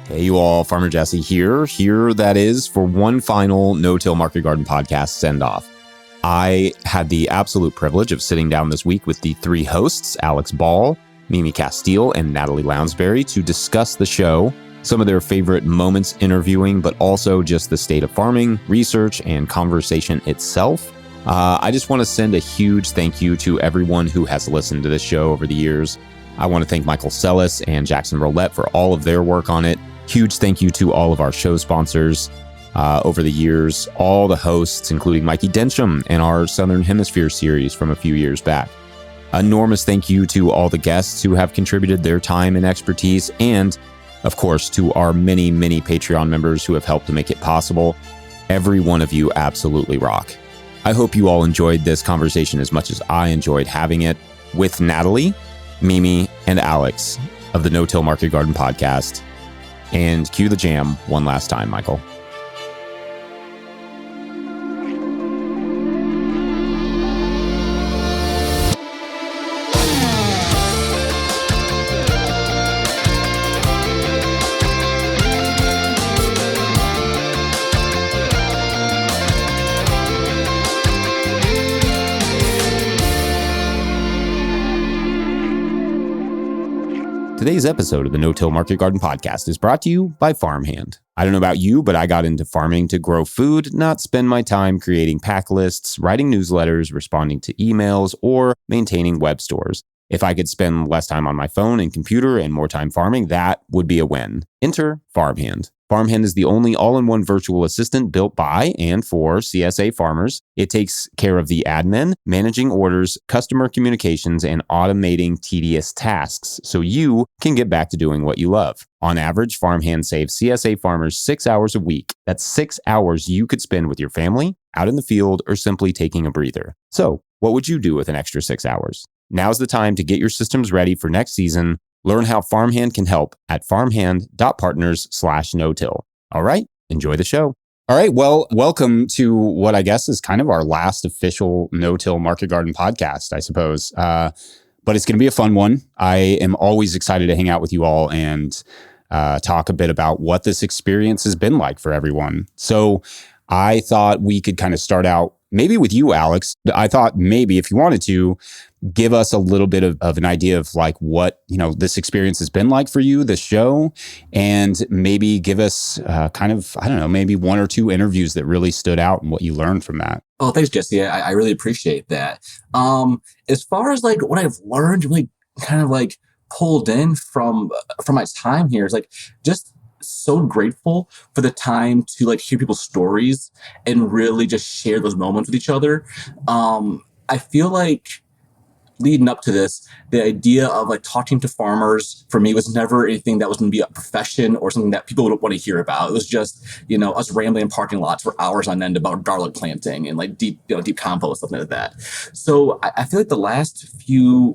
Hey, you all, Farmer Jesse here. That is for one final No-Till Market Garden podcast send-off. I had the absolute privilege of sitting down this week with the three hosts, Alex Ball, Mimi Castell, and Natalie Lounsbury, to discuss the show, some of their favorite moments interviewing, but also just the state of farming, research, and conversation itself. I just want to send a huge thank you to everyone who has listened to this show over the years. I want to thank Michael Sellis and Jackson Roulette for all of their work on it. Huge thank you to all of our show sponsors over the years, all the hosts, including Mikey Densham and our Southern Hemisphere series from a few years back. Enormous thank you to all the guests who have contributed their time and expertise, and of course, to our many, many Patreon members who have helped to make it possible. Every one of you absolutely rock. I hope you all enjoyed this conversation as much as I enjoyed having it with Natalie, Mimi, and Alex of the No-Till Market Garden podcast. And cue the jam one last time, Michael. Today's episode of the No-Till Market Garden podcast is brought to you by Farmhand. I don't know about you, but I got into farming to grow food, not spend my time creating pack lists, writing newsletters, responding to emails, or maintaining web stores. If I could spend less time on my phone and computer and more time farming, that would be a win. Enter Farmhand. Farmhand is the only all-in-one virtual assistant built by and for CSA farmers. It takes care of the admin, managing orders, customer communications, and automating tedious tasks so you can get back to doing what you love. On average, Farmhand saves CSA farmers 6 hours a week. That's 6 hours you could spend with your family, out in the field, or simply taking a breather. So, what would you do with an extra 6 hours? Now's the time to get your systems ready for next season. Learn how Farmhand can help at farmhand.partners/no-till. All right, enjoy the show. All right, well, welcome to what I guess is kind of our last official No-Till Market Garden podcast, I suppose. But it's going to be a fun one. I am always excited to hang out with you all and talk a bit about what this experience has been like for everyone. So I thought we could kind of start out maybe with you, Alex. I thought maybe if you wanted to, give us a little bit of an idea of like what, this experience has been like for you, the show, and maybe give us maybe one or two interviews that really stood out and what you learned from that. Oh, thanks, Jesse. I really appreciate that. As far as like what I've learned, really kind of like pulled in from my time here is like just so grateful for the time to like hear people's stories and really just share those moments with each other. I feel like leading up to this, the idea of like talking to farmers for me was never anything that was going to be a profession or something that people would want to hear about. It was just, us rambling in parking lots for hours on end about garlic planting and like deep compost, something like that. So I feel like the last 3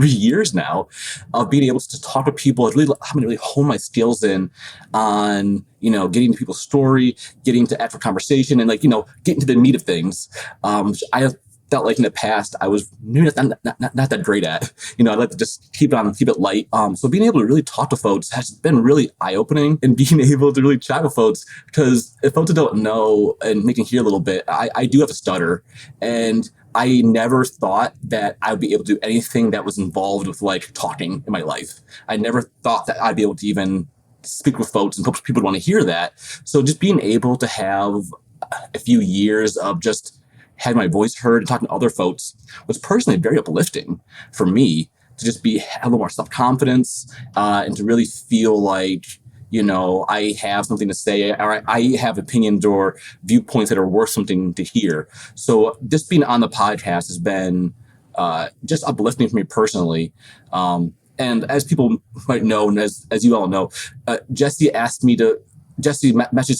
years now of being able to talk to people, really having to really hone my skills in on, getting to people's story, getting to actual conversation and getting to the meat of things. Which I have felt like in the past I was not that great at. I like to just keep it light. So being able to really talk to folks has been really eye-opening, and being able to really chat with folks, because if folks don't know and they can hear a little bit, I do have a stutter, and I never thought that I would be able to do anything that was involved with like talking in my life. I never thought that I'd be able to even speak with folks and people would want to hear that. So just being able to have a few years of just having my voice heard and talking to other folks was personally very uplifting for me, to just have a little more self-confidence and to really feel like, I have something to say, or I have opinions or viewpoints that are worth something to hear. So just being on the podcast has been just uplifting for me personally. And as people might know, and as you all know, Jesse messaged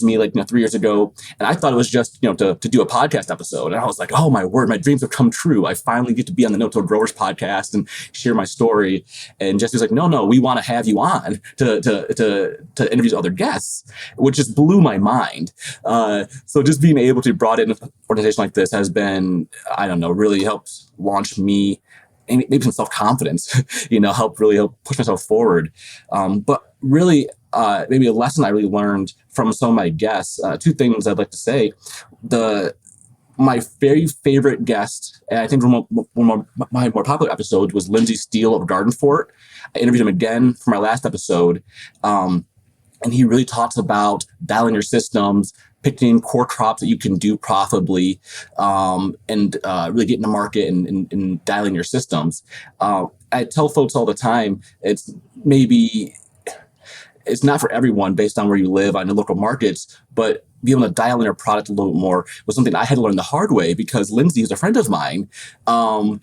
me 3 years ago, and I thought it was just, to do a podcast episode. And I was like, oh my word, my dreams have come true. I finally get to be on the No-Till Growers podcast and share my story. And Jesse's like, no, we want to have you on to interview other guests, which just blew my mind. So just being able to be brought in an organization like this has been, really helped launch me and maybe some self-confidence, help push myself forward. But really, maybe a lesson I really learned from some of my guests. Two things I'd like to say. My very favorite guest, and I think one of my more popular episodes, was Lindsay Steele of Garden Fort. I interviewed him again for my last episode. And he really talks about dialing your systems, picking core crops that you can do profitably, and really getting to market and dialing your systems. I tell folks all the time, it's not for everyone based on where you live on the local markets, but being able to dial in your product a little bit more was something I had to learn the hard way, because Lindsay, who's a friend of mine,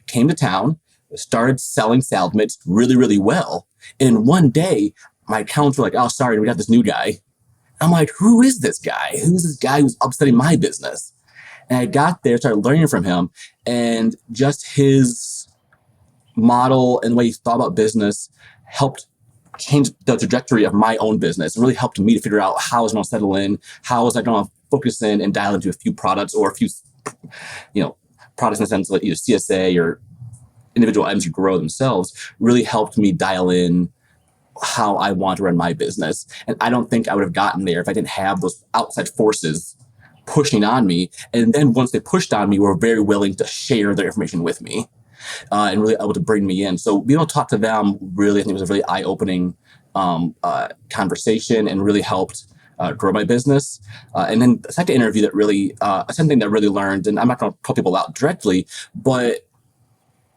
came to town, started selling salad mix really, really well. And one day, my accountants were like, "Oh, sorry, we got this new guy." I'm like, "Who is this guy? Who's this guy who's upsetting my business?" And I got there, started learning from him, and just his model and the way he thought about business helped change the trajectory of my own business. It really helped me to figure out how I was going to settle in, how was I going to focus in and dial into a few products, or a few, products in the sense like either CSA or individual items you grow themselves. Really helped me dial in how I want to run my business. And I don't think I would have gotten there if I didn't have those outside forces pushing on me. And then once they pushed on me, were very willing to share their information with me, and really able to bring me in. So being able to talk to them, really, I think, was a really eye-opening conversation, and really helped grow my business. And then the second interview that really, something that I really learned, and I'm not going to call people out directly, but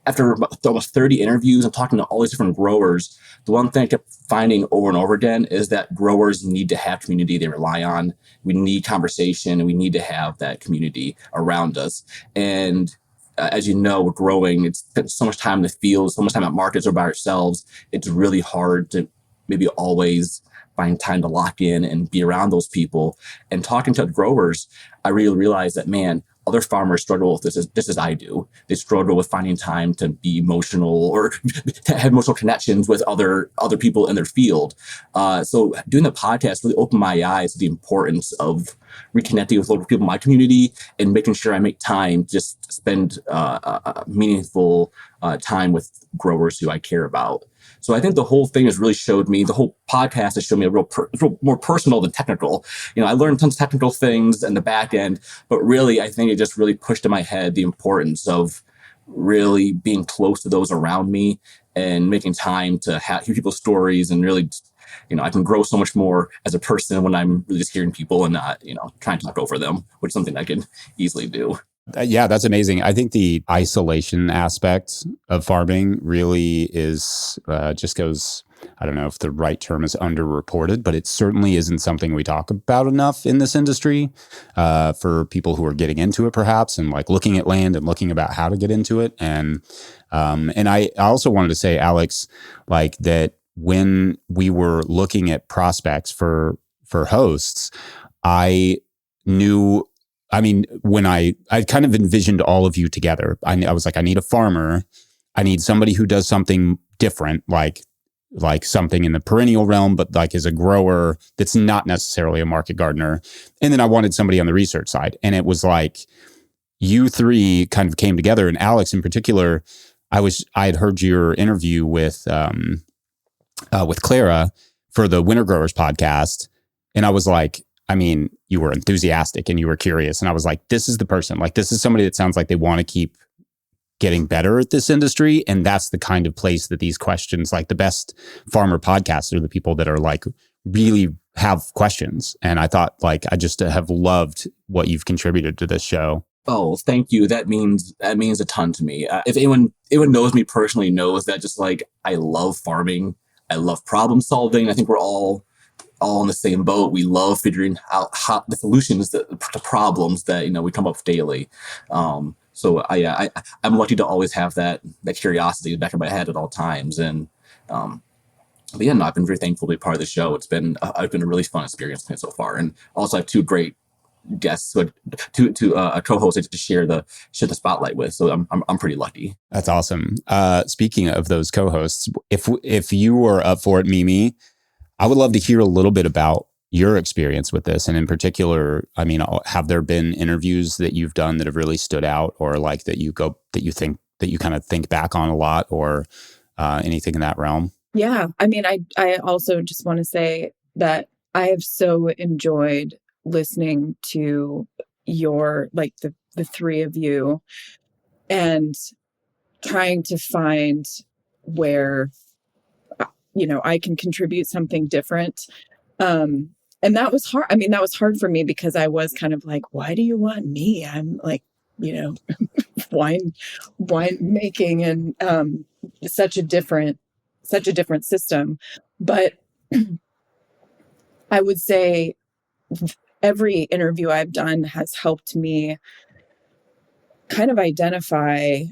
after almost 30 interviews and talking to all these different growers, the one thing I kept finding over and over again is that growers need to have community they rely on. We need conversation, and we need to have that community around us. And as you know, we're growing. It's spent so much time in the field, so much time at markets or by ourselves. It's really hard to maybe always find time to lock in and be around those people. And talking to growers, I really realized that, man, other farmers struggle with this just as I do. They struggle with finding time to be emotional or to have emotional connections with other people in their field. So doing the podcast really opened my eyes to the importance of reconnecting with local people in my community and making sure I make time to just spend meaningful time with growers who I care about. So I think the whole thing has really showed me, the whole podcast has shown me a real more personal than technical. I learned tons of technical things in the back end, but really, I think it just really pushed in my head the importance of really being close to those around me and making time to hear people's stories, and really, I can grow so much more as a person when I'm really just hearing people and not, trying to talk over them, which is something I can easily do. Yeah, that's amazing. I think the isolation aspect of farming really is just goes, I don't know if the right term is underreported, but it certainly isn't something we talk about enough in this industry for people who are getting into it, perhaps, and like looking at land and looking about how to get into it. And I also wanted to say, Alex, like that when we were looking at prospects for hosts, I knew. I mean, when I kind of envisioned all of you together, I was like, I need a farmer. I need somebody who does something different, like something in the perennial realm, but like as a grower that's not necessarily a market gardener. And then I wanted somebody on the research side. And it was like you three kind of came together. And Alex in particular, I had heard your interview with Clara for the Winter Growers podcast. And I was like, I mean, you were enthusiastic and you were curious. And I was like, this is the person. Like, this is somebody that sounds like they want to keep getting better at this industry. And that's the kind of place that these questions, like the best farmer podcasts are the people that are like really have questions. And I thought, like, I just have loved what you've contributed to this show. Oh, thank you. That means a ton to me. If anyone knows me personally knows that just like, I love farming. I love problem solving. I think we're all in the same boat. We love figuring out how the solutions to problems that we come up with daily. So I'm lucky to always have that curiosity in the back of my head at all times. And but yeah, no, I've been very thankful to be part of the show. It's been a really fun experience so far, and also I have two great guests, two co-hosts to share the spotlight with. So I'm pretty lucky. That's awesome. Speaking of those co-hosts, if you were up for it, Mimi, I would love to hear a little bit about your experience with this. And in particular, I mean, have there been interviews that you've done that have really stood out, or like that you kind of think back on a lot, or anything in that realm? Yeah. I mean, I also just want to say that I have so enjoyed listening to your, like the three of you, and trying to find where, I can contribute something different. And that was hard. I mean, that was hard for me because I was kind of like, why do you want me? I'm like, you know, wine making, and such a different system. But I would say every interview I've done has helped me kind of identify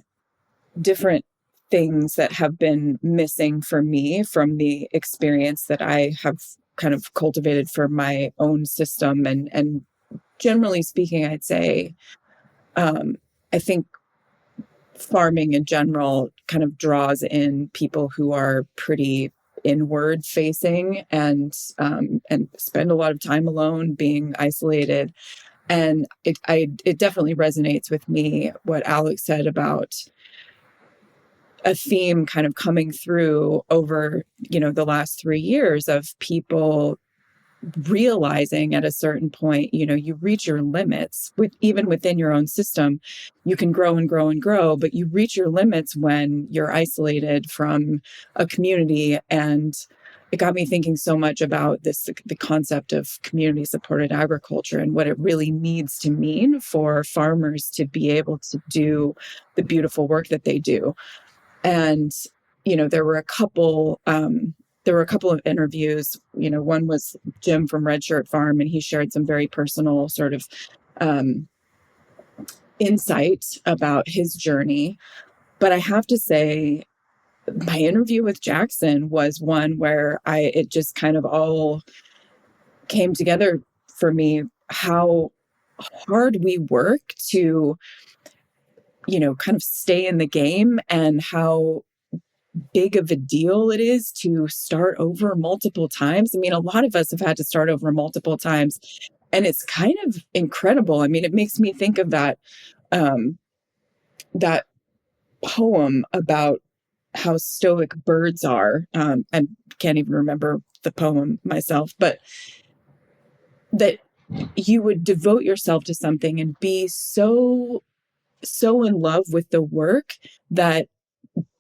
different things that have been missing for me from the experience that I have kind of cultivated for my own system. And generally speaking, I'd say, I think farming in general kind of draws in people who are pretty inward facing, and spend a lot of time alone, being isolated. And it definitely resonates with me what Alex said about a theme kind of coming through over, the last 3 years, of people realizing at a certain point, you reach your limits even within your own system. You can grow and grow and grow, but you reach your limits when you're isolated from a community. And it got me thinking so much about the concept of community supported agriculture, and what it really needs to mean for farmers to be able to do the beautiful work that they do. And, there were a couple of interviews. One was Jim from Red Shirt Farm, and he shared some very personal sort of insight about his journey. But I have to say, my interview with Jackson was one where it just kind of all came together for me, how hard we work to, kind of stay in the game, and how big of a deal it is to start over multiple times. I mean, a lot of us have had to start over multiple times, and it's kind of incredible. I mean, it makes me think of that poem about how stoic birds are. I can't even remember the poem myself, but that you would devote yourself to something and be so in love with the work that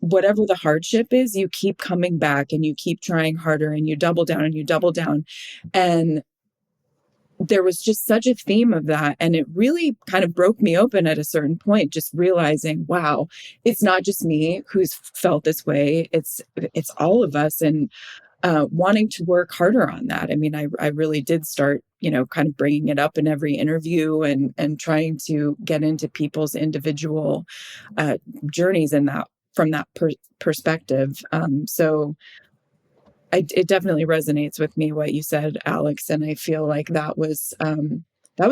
whatever the hardship is, you keep coming back and you keep trying harder, and you double down and you double down. And there was just such a theme of that. And it really kind of broke me open at a certain point, just realizing, wow, it's not just me who's felt this way. It's all of us. And wanting to work harder on that. I mean, I really did start, kind of bringing it up in every interview, and trying to get into people's individual journeys in that, from that perspective. So it definitely resonates with me what you said, Alex. And I feel like that was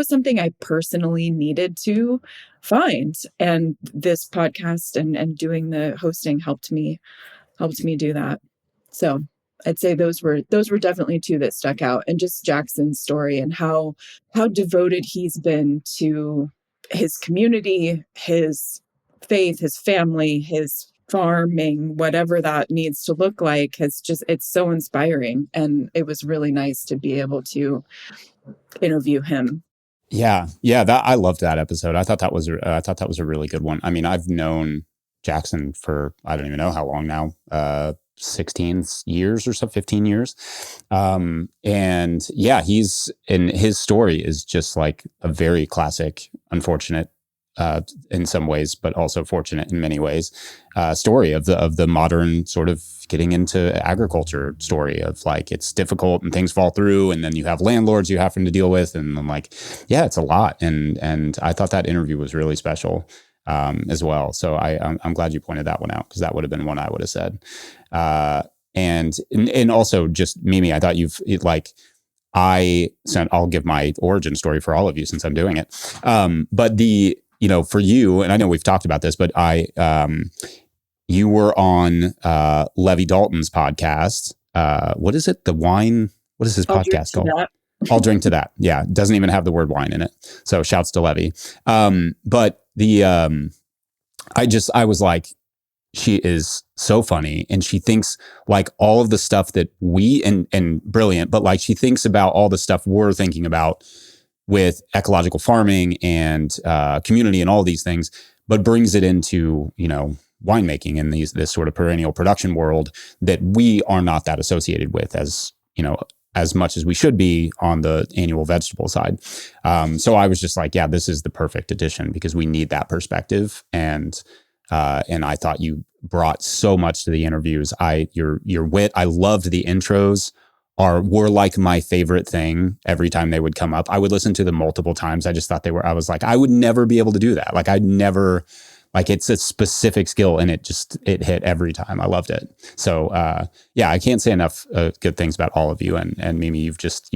something I personally needed to find. And this podcast and doing the hosting helped me do that. So I'd say those were definitely two that stuck out. And just Jackson's story, and how devoted he's been to his community, his faith, his family, his farming, whatever that needs to look like, it's so inspiring. And it was really nice to be able to interview him. Yeah. That I loved that episode. I thought that was a really good one. I mean, I've known Jackson for, I don't even know how long now, 16 years or so, 15 years. And yeah, his story is just like a very classic, unfortunate, in some ways, but also fortunate in many ways, story of the modern sort of getting into agriculture story of like, it's difficult and things fall through, and then you have landlords you having to deal with. And I'm like, yeah, it's a lot. And I thought that interview was really special, as well. So I'm glad you pointed that one out, because that would have been one I would have said. And also just Mimi, I thought I'll give my origin story for all of you since I'm doing it. But for you, and I know we've talked about this, but you were on Levi Dalton's podcast. What is it? What is his podcast called? I'll drink to that. Yeah. Doesn't even have the word wine in it. So shouts to Levi. But I was like, she is so funny, and she thinks like all of the stuff that we and brilliant, but like she thinks about all the stuff we're thinking about with ecological farming and community and all these things, but brings it into, winemaking and this sort of perennial production world that we are not that associated with as much as we should be on the annual vegetable side. So I was just like, yeah, this is the perfect addition because we need that perspective. And I thought you brought so much to the interviews. Your wit, I loved the intros were like my favorite thing every time they would come up. I would listen to them multiple times. I just thought I was like, I would never be able to do that. Like it's a specific skill and it hit every time. I loved it. So I can't say enough good things about all of you. And Mimi, you've just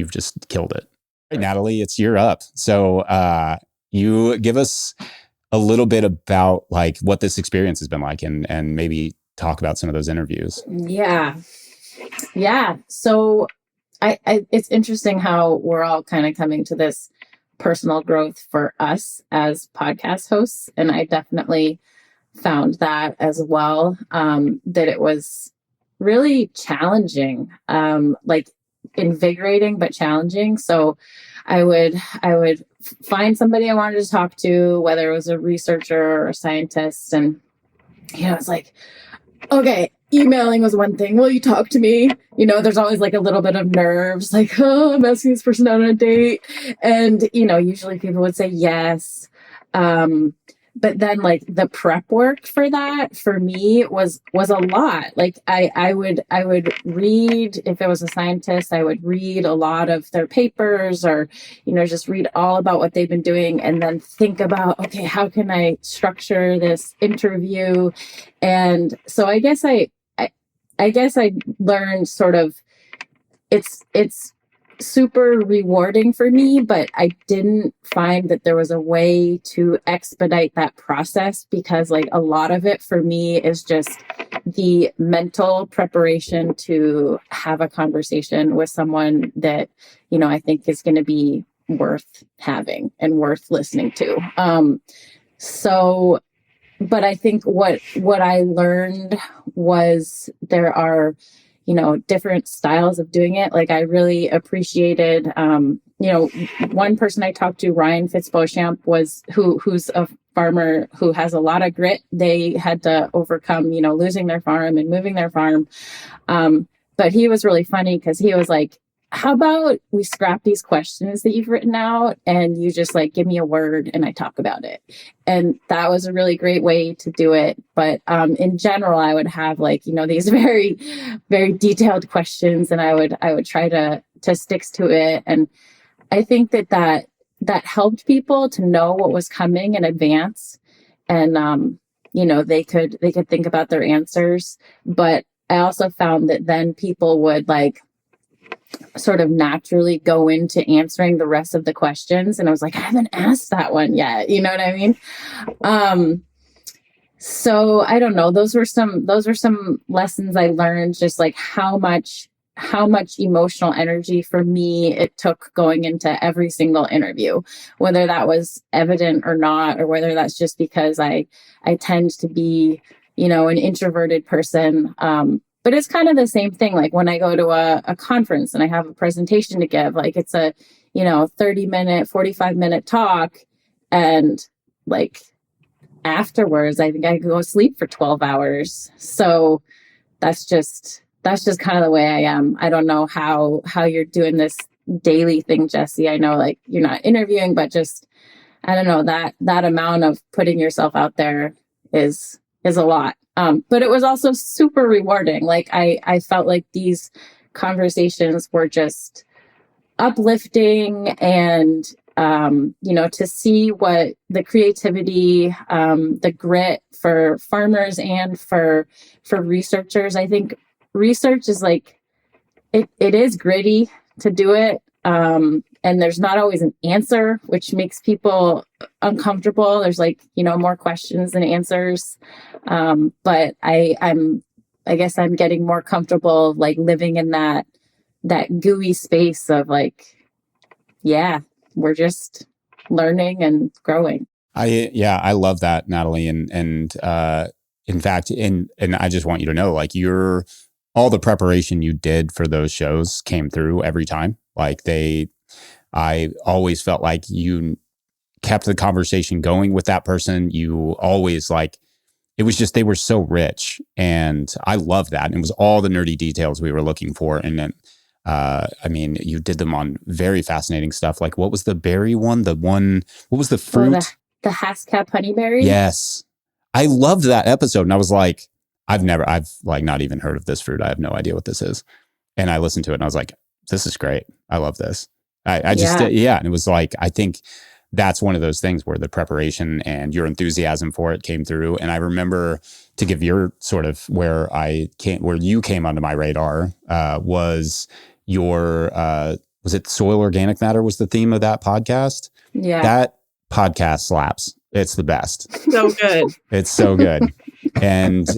killed it. Right, Natalie, you're up. So you give us a little bit about like what this experience has been like and maybe talk about some of those interviews. Yeah. So I it's interesting how we're all kind of coming to this personal growth for us as podcast hosts. And I definitely found that as well, that it was really challenging, like invigorating, but challenging. So I would find somebody I wanted to talk to, whether it was a researcher or a scientist. And, it's like, okay, emailing was one thing. Will you talk to me? There's always like a little bit of nerves, like, oh, I'm asking this person out on a date. And, usually people would say yes. But then like the prep work for that for me was a lot. Like I would read, if it was a scientist, I would read a lot of their papers or, just read all about what they've been doing and then think about, okay, how can I structure this interview? And so I guess I learned sort of it's super rewarding for me, but I didn't find that there was a way to expedite that process because like a lot of it for me is just the mental preparation to have a conversation with someone that, I think is going to be worth having and worth listening to. But I think what I learned was there are different styles of doing it. Like I really appreciated, one person I talked to, Ryan Fitzbochamp, who's a farmer who has a lot of grit. They had to overcome, losing their farm and moving their farm. But he was really funny because he was like, how about we scrap these questions that you've written out and you just like give me a word and I talk about it. And that was a really great way to do it. But in general, I would have like, these very, very detailed questions and I would try to stick to it. And I think that helped people to know what was coming in advance. And, they could think about their answers. But I also found that then people would like sort of naturally go into answering the rest of the questions. And I was like, I haven't asked that one yet. You know what I mean? So I don't know. Those were some lessons I learned, just like how much emotional energy for me it took going into every single interview, whether that was evident or not, or whether that's just because I tend to be, an introverted person. But it's kind of the same thing. Like when I go to a conference and I have a presentation to give, like it's a, 30-minute, 45-minute talk. And like afterwards, I think I could go sleep for 12 hours. So that's just kind of the way I am. I don't know how you're doing this daily thing, Jesse. I know like you're not interviewing, but just, I don't know, that amount of putting yourself out there is a lot. But it was also super rewarding. Like I felt like these conversations were just uplifting and, to see what the creativity, the grit for farmers and for researchers. I think research is like, it is gritty to do it. And there's not always an answer, which makes people uncomfortable. There's like, more questions than answers. But I guess I'm getting more comfortable like living in that gooey space of like, yeah, we're just learning and growing. I love that, Natalie. And in fact, and I just want you to know, like all the preparation you did for those shows came through every time. Like I always felt like you kept the conversation going with that person. You always it was just, they were so rich, and I love that. And it was all the nerdy details we were looking for. And then, I mean, you did them on very fascinating stuff. Like, what was the berry one? What was the fruit? Oh, the Haskell honeyberry. Yes. I loved that episode. And I was like, I've not even heard of this fruit. I have no idea what this is. And I listened to it and I was like, this is great. I love this. I just, yeah. And it was like, I think that's one of those things where the preparation and your enthusiasm for it came through. And I remember, to give your sort of where you came onto my radar, was it soil organic matter was the theme of that podcast? Yeah. That podcast slaps. It's the best. So good. It's so good. And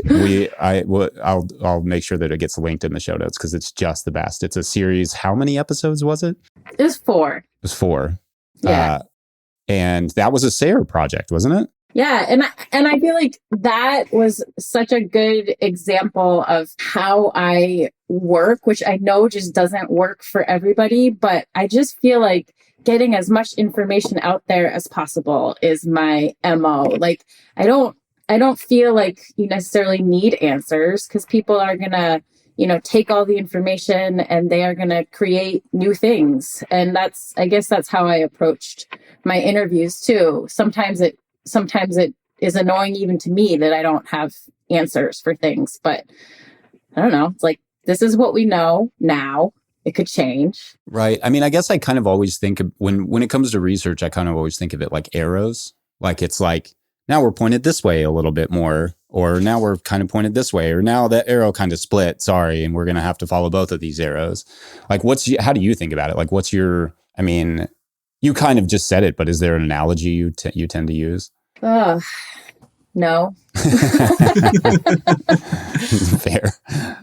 I'll make sure that it gets linked in the show notes, because it's just the best. It's a series. How many episodes was it? It was 4. It was 4. Yeah. And that was a SARE project, wasn't it? Yeah. And I feel like that was such a good example of how I work, which I know just doesn't work for everybody, but I just feel like getting as much information out there as possible is my MO. Like, I don't feel like you necessarily need answers, because people are going to, take all the information and they are going to create new things. And I guess that's how I approached my interviews too. Sometimes it is annoying even to me that I don't have answers for things, but I don't know. It's like, this is what we know now. It could change. Right. I mean, I guess I kind of always think of, when it comes to research, I kind of always think of it like arrows. Like, it's like, now we're pointed this way a little bit more, or now we're kind of pointed this way, or now that arrow kind of split. Sorry. And we're going to have to follow both of these arrows. Like, how do you think about it? Like, I mean, you kind of just said it, but is there an analogy you tend to use? No. Fair.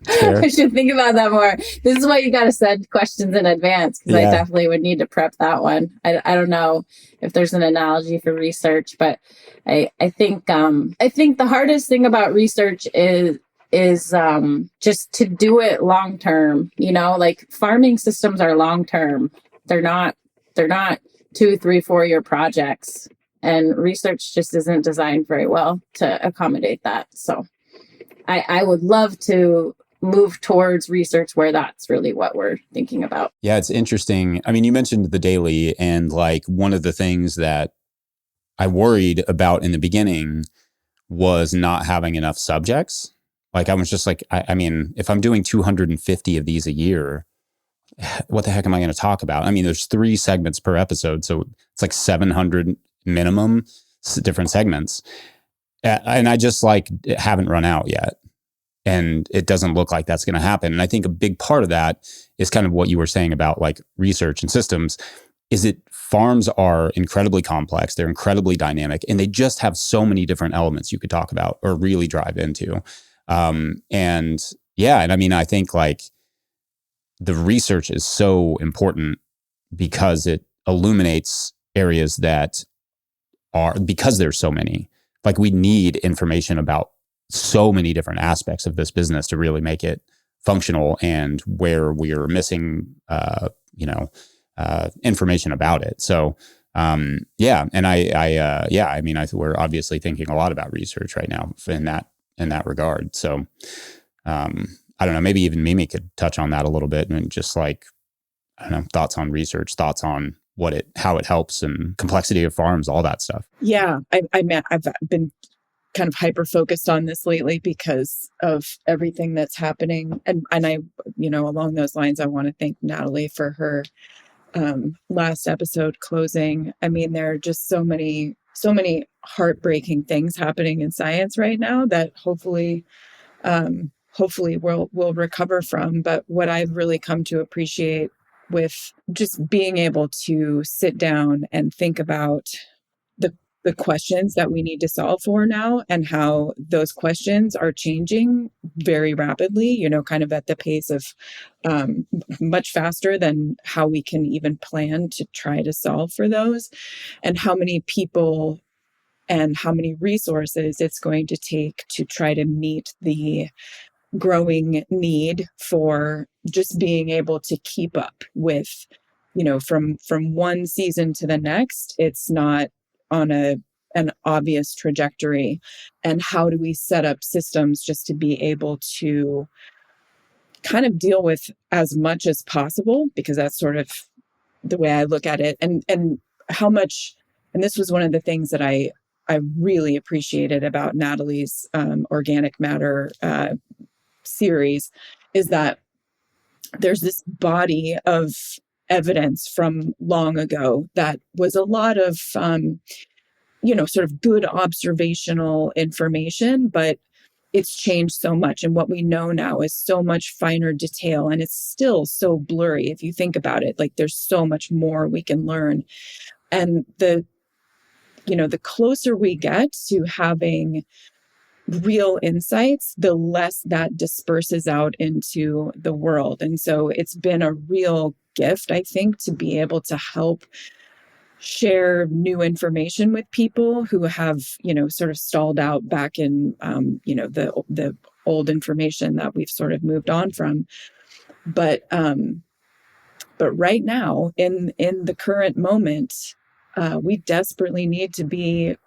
I should think about that more. This is why you got to send questions in advance, because I definitely would need to prep that one. I don't know if there's an analogy for research, but I think the hardest thing about research is just to do it long term. Like, farming systems are long term. They're not 2, 3, 4 year projects. And research just isn't designed very well to accommodate that. So I would love to move towards research where that's really what we're thinking about. Yeah, it's interesting. I mean, you mentioned the daily, and like, one of the things that I worried about in the beginning was not having enough subjects. Like, I was just like, I mean, if I'm doing 250 of these a year, what the heck am I going to talk about? I mean, there's 3 segments per episode. So it's like 700 minimum different segments. And I just haven't run out yet. And it doesn't look like that's going to happen. And I think a big part of that is kind of what you were saying about like research and systems, is that farms are incredibly complex. They're incredibly dynamic, and they just have so many different elements you could talk about or really drive into. And I mean, I think like the research is so important because it illuminates areas that because there's so many, like, we need information about so many different aspects of this business to really make it functional, and where we are missing, information about it. So, and I mean, we're obviously thinking a lot about research right now in that regard. So, I don't know, maybe even Mimi could touch on that a little bit, and just like, I don't know, thoughts on research, thoughts on how it helps, and complexity of farms, all that stuff. Yeah, I've been kind of hyper focused on this lately because of everything that's happening, and I, along those lines, I want to thank Natalie for her last episode closing. I mean, there are just so many heartbreaking things happening in science right now that hopefully we'll recover from. But what I've really come to appreciate with just being able to sit down and think about the questions that we need to solve for now, and how those questions are changing very rapidly, kind of at the pace of much faster than how we can even plan to try to solve for those, and how many people and how many resources it's going to take to try to meet the growing need for just being able to keep up with, from one season to the next. It's not on an obvious trajectory. And how do we set up systems just to be able to kind of deal with as much as possible, because that's sort of the way I look at it. And how much, and this was one of the things that I really appreciated about Natalie's organic matter series, is that there's this body of evidence from long ago that was a lot of sort of good observational information, but it's changed so much. And what we know now is so much finer detail, and it's still so blurry. If you think about it, like there's so much more we can learn. And the closer we get to having real insights, the less that disperses out into the world. And so it's been a real gift, I think, to be able to help share new information with people who have, sort of stalled out back in, the old information that we've sort of moved on from. But right now, in the current moment, we desperately need to be,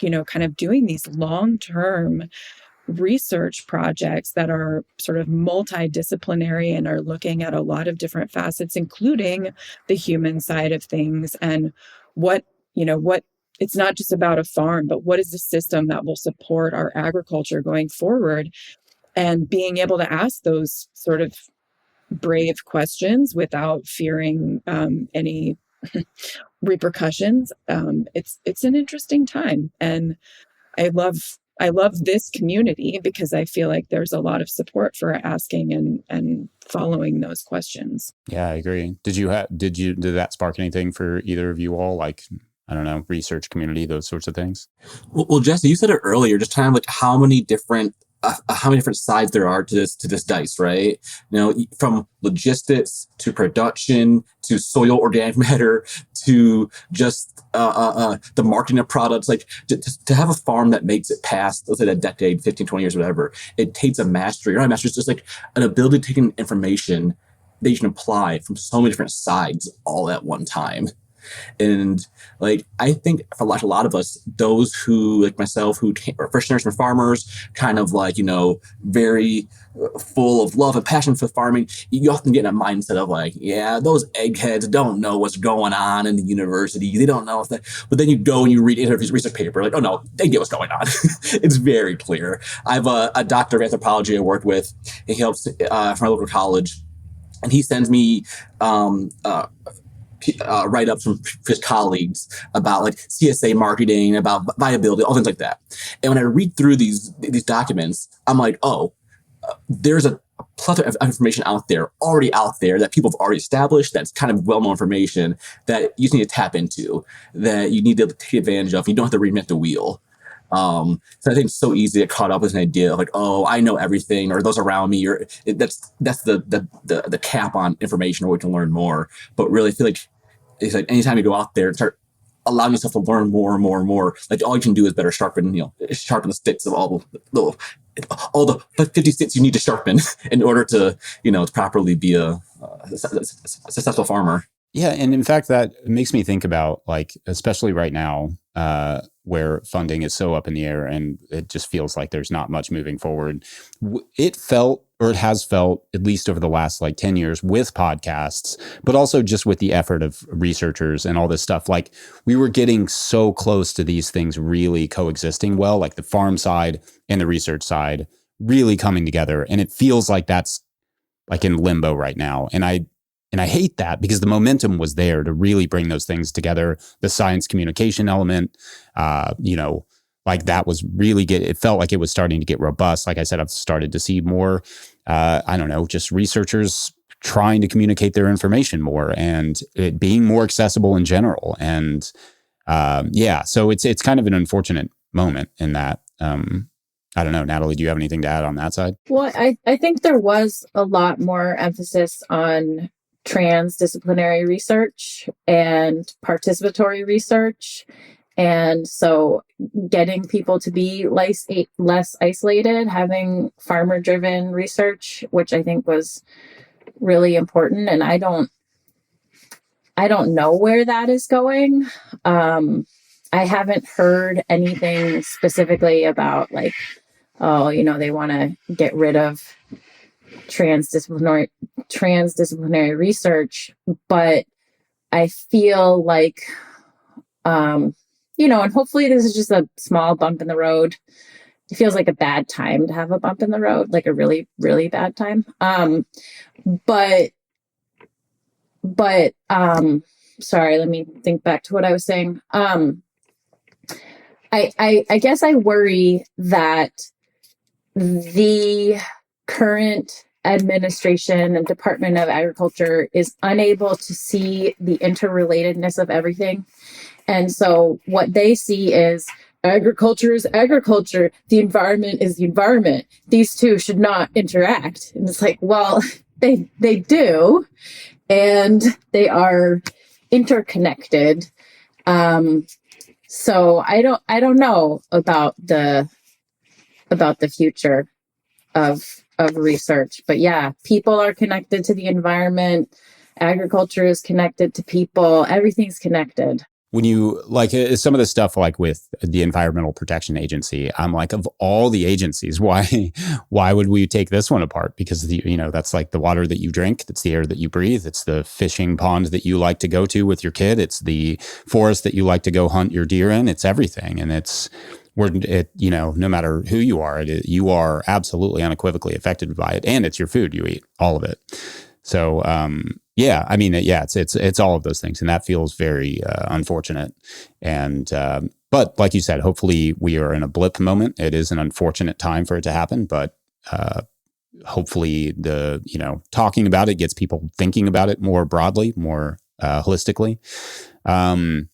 kind of doing these long-term research projects that are sort of multidisciplinary and are looking at a lot of different facets, including the human side of things. And what it's not just about a farm, but what is the system that will support our agriculture going forward, and being able to ask those sort of brave questions without fearing any repercussions. It's an interesting time, and I love this community because I feel like there's a lot of support for asking and following those questions. Yeah, I agree. Did that spark anything for either of you all? Like, I don't know, research community, those sorts of things? Well, Jesse, you said it earlier, just kind of like how many different sides there are to this dice, right? From logistics to production to soil organic matter to just the marketing of products. Like to have a farm that makes it past, let's say, a decade, 15, 20 years, whatever, it takes a mastery. Or not a mastery, it's just like an ability to take in information that you can apply from so many different sides all at one time. And like, I think for a lot of us, those who, like myself, who are first generation farmers, kind of like, very full of love and passion for farming, you often get in a mindset of like, yeah, those eggheads don't know what's going on in the university. They don't know if that, but then you go and you read interviews, research paper, like, oh no, they get what's going on. It's very clear. I have a doctor of anthropology I worked with. He helps from my local college, and he sends me, write-ups from his colleagues about like CSA marketing, about viability, all things like that. And when I read through these documents, I'm like, there's a plethora of information already out there that people have already established, that's kind of well-known information that you need to tap into, that you need to take advantage of. You don't have to reinvent the wheel. So I think it's so easy to get caught up with an idea of like, I know everything, or those around me, or that's the cap on information, or we can learn more. But really, I feel like it's like anytime you go out there and start allowing yourself to learn more and more and more, like all you can do is better sharpen the sticks of all the 50 sticks you need to sharpen in order to to properly be a successful farmer. Yeah, and in fact, that makes me think about, like, especially right now, where funding is so up in the air and it just feels like there's not much moving forward. It felt, or it has felt, at least over the last like 10 years with podcasts, but also just with the effort of researchers and all this stuff, like we were getting so close to these things really coexisting well, like the farm side and the research side really coming together. And it feels like that's like in limbo right now. And I hate that, because the momentum was there to really bring those things together. The science communication element, like that was really good. It felt like it was starting to get robust. Like I said, I've started to see more, just researchers trying to communicate their information more and it being more accessible in general. And so it's kind of an unfortunate moment in that. I don't know, Natalie, do you have anything to add on that side? Well, I think there was a lot more emphasis on transdisciplinary research and participatory research. And so getting people to be less isolated, having farmer driven research, which I think was really important. And I don't know where that is going. I haven't heard anything specifically about like, oh, they want to get rid of transdisciplinary research, but I feel like, and hopefully this is just a small bump in the road. It feels like a bad time to have a bump in the road, like a really, really bad time. But sorry, let me think back to what I was saying. I guess I worry that the current administration and Department of Agriculture is unable to see the interrelatedness of everything. And so what they see is agriculture is agriculture. The environment is the environment. These two should not interact. And it's like, well, they do, and they are interconnected. So I don't know about the future of research, but yeah, people are connected to the environment. Agriculture is connected to people. Everything's connected. When you like some of the stuff like with the Environmental Protection Agency, I'm like, of all the agencies, why would we take this one apart? Because that's like the water that you drink, it's the air that you breathe, it's the fishing pond that you like to go to with your kid, it's the forest that you like to go hunt your deer in, it's everything. And no matter who you are, you are absolutely unequivocally affected by it, and it's your food you eat, all of it. So, it's all of those things, and that feels very unfortunate. And but like you said, hopefully we are in a blip moment. It is an unfortunate time for it to happen, but hopefully talking about it gets people thinking about it more broadly, more holistically. There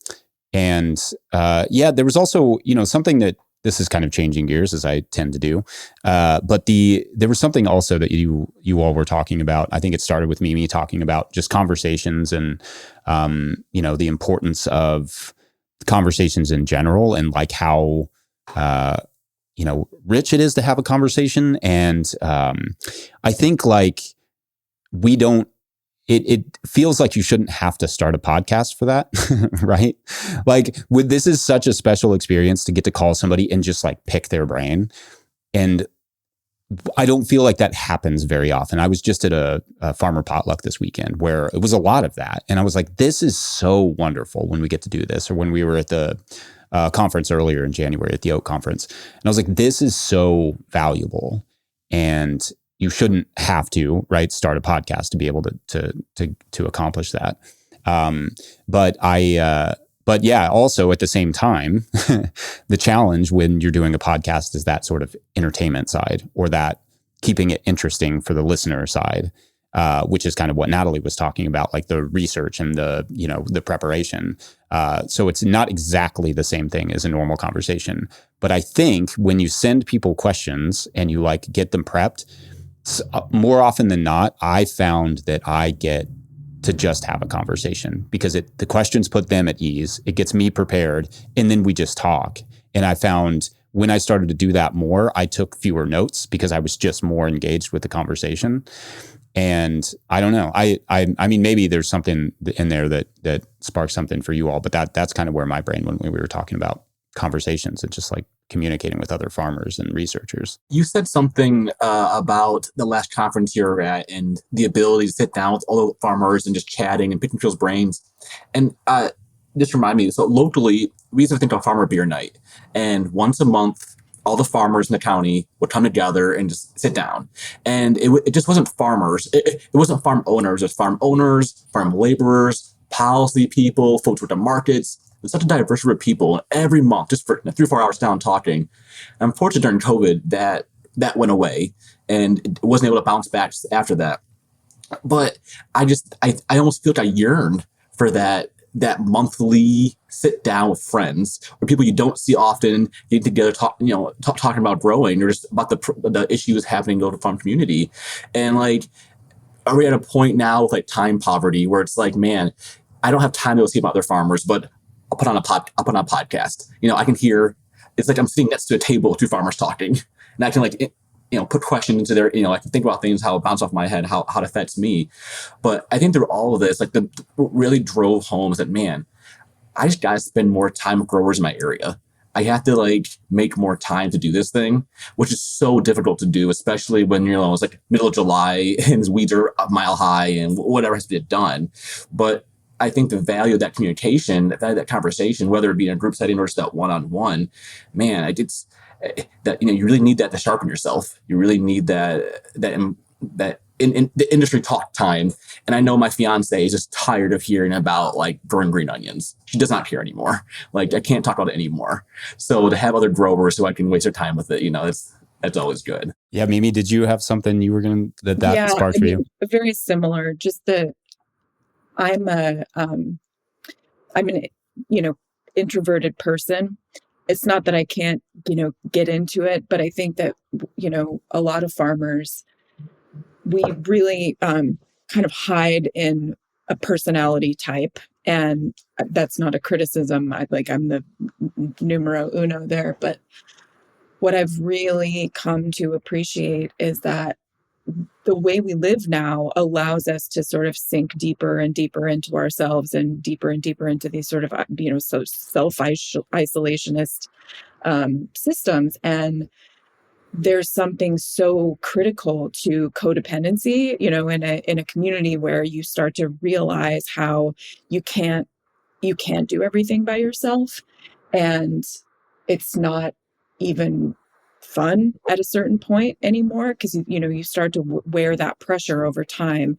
was also something that. This is kind of changing gears, as I tend to do. But there was something also that you all were talking about. I think it started with me talking about just conversations and, the importance of conversations in general, and like how, rich it is to have a conversation. And I think like we don't, it feels like you shouldn't have to start a podcast for that, right? Like this is such a special experience to get to call somebody and just like pick their brain. And I don't feel like that happens very often. I was just at a farmer potluck this weekend where it was a lot of that. And I was like, this is so wonderful when we get to do this. Or when we were at the conference earlier in January at the Oak Conference. And I was like, this is so valuable. And you shouldn't have to, right, start a podcast to be able to accomplish that. But also at the same time, the challenge when you're doing a podcast is that sort of entertainment side, or that keeping it interesting for the listener side, which is kind of what Natalie was talking about, like the research and the preparation. So it's not exactly the same thing as a normal conversation. But I think when you send people questions and you like get them prepped, more often than not, I found that I get to just have a conversation because the questions put them at ease. It gets me prepared, and then we just talk. And I found when I started to do that more, I took fewer notes because I was just more engaged with the conversation. And I don't know. I mean, maybe there's something in there that sparks something for you all, but that's kind of where my brain went when we were talking about conversations and just like communicating with other farmers and researchers. You said something about the last conference you were at and the ability to sit down with all the farmers and just chatting and picking people's brains. And just remind me, so locally, we used to think of farmer beer night. And once a month, all the farmers in the county would come together and just sit down. And it just wasn't farmers. It wasn't farm owners. It was farm owners, farm laborers, policy people, folks with the markets. There's such a diverse group of people every month, just for 3 or 4 hours down talking. And unfortunately, during COVID, that went away, and it wasn't able to bounce back after that. But I almost feel like I yearned for that monthly sit down with friends, or people you don't see often, get together, talking about growing, or just about the issues happening in the farm community. And like, are we at a point now with like time poverty where it's like, man, I don't have time to go see about other farmers, but I'll put on a podcast. I can hear, it's like I'm sitting next to a table with two farmers talking, and I can put questions into their, I can think about things, how it bounce off my head, how it affects me. But I think through all of this, what really drove home is that, man, I just got to spend more time with growers in my area. I have to make more time to do this thing, which is so difficult to do, especially when, it's like middle of July and weeds are a mile high and whatever has to get done. But I think the value of that communication, the value of that conversation, whether it be in a group setting or just that one-on-one, man, it's that, you really need that to sharpen yourself. You really need that in the industry talk time. And I know my fiance is just tired of hearing about growing green onions. She does not care anymore. I can't talk about it anymore. So to have other growers who I can waste their time with it, that's always good. Yeah, Mimi, did you have something you were going to that sparked for you? Very similar. Just I'm an introverted person. It's not that I can't, get into it, but I think that, a lot of farmers, we really kind of hide in a personality type. And that's not a criticism. I'm the numero uno there. But what I've really come to appreciate is that the way we live now allows us to sort of sink deeper and deeper into ourselves and deeper into these sort of, so self-isolationist systems. And there's something so critical to codependency, in a community where you start to realize how you can't do everything by yourself. And it's not even fun at a certain point anymore, because you start to wear that pressure over time,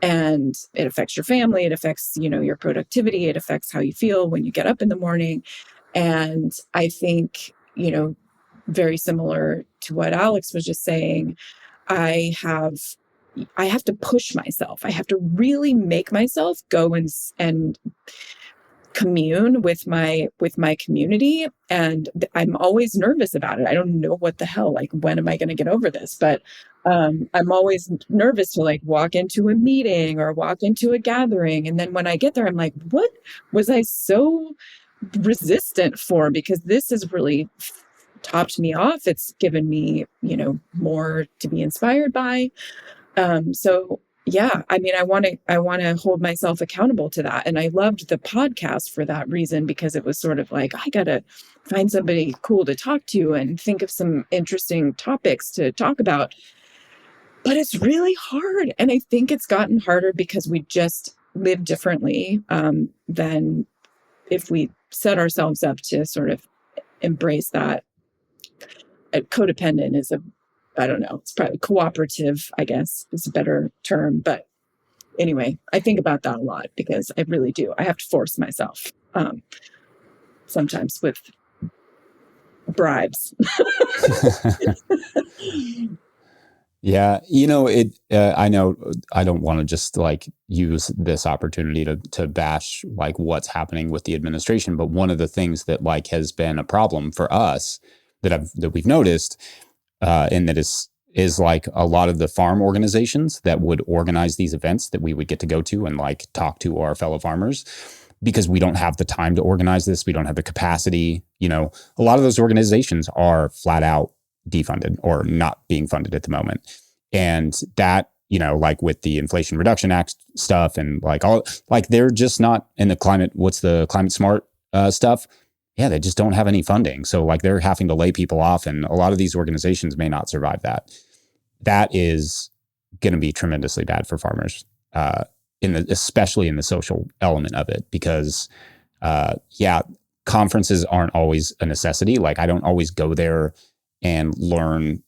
and it affects your family, it affects your productivity, it affects how you feel when you get up in the morning. And I think very similar to what Alex was just saying, I have to push myself. I have to really make myself go and commune with my community. And I'm always nervous about it. I don't know what the hell, when am I going to get over this? But I'm always nervous to walk into a meeting or walk into a gathering. And then when I get there, I'm like, what was I so resistant for? Because this has really topped me off. It's given me, more to be inspired by. So yeah, I want to hold myself accountable to that. And I loved the podcast for that reason, because it was sort of I got to find somebody cool to talk to and think of some interesting topics to talk about. But it's really hard. And I think it's gotten harder because we just live differently than if we set ourselves up to sort of embrace that. Codependent is I don't know, it's probably cooperative, I guess is a better term. But anyway, I think about that a lot, because I really do. I have to force myself sometimes with bribes. Yeah. I know I don't want to just use this opportunity to bash what's happening with the administration. But one of the things that has been a problem for us that we've noticed, and that is a lot of the farm organizations that would organize these events that we would get to go to and talk to our fellow farmers, because we don't have the time to organize this. We don't have the capacity. A lot of those organizations are flat out defunded or not being funded at the moment. And that, with the Inflation Reduction Act stuff and they're just not in the climate smart stuff. Yeah, they just don't have any funding. So they're having to lay people off, and a lot of these organizations may not survive that. That is going to be tremendously bad for farmers, especially in the social element of it, because conferences aren't always a necessity. I don't always go there and learn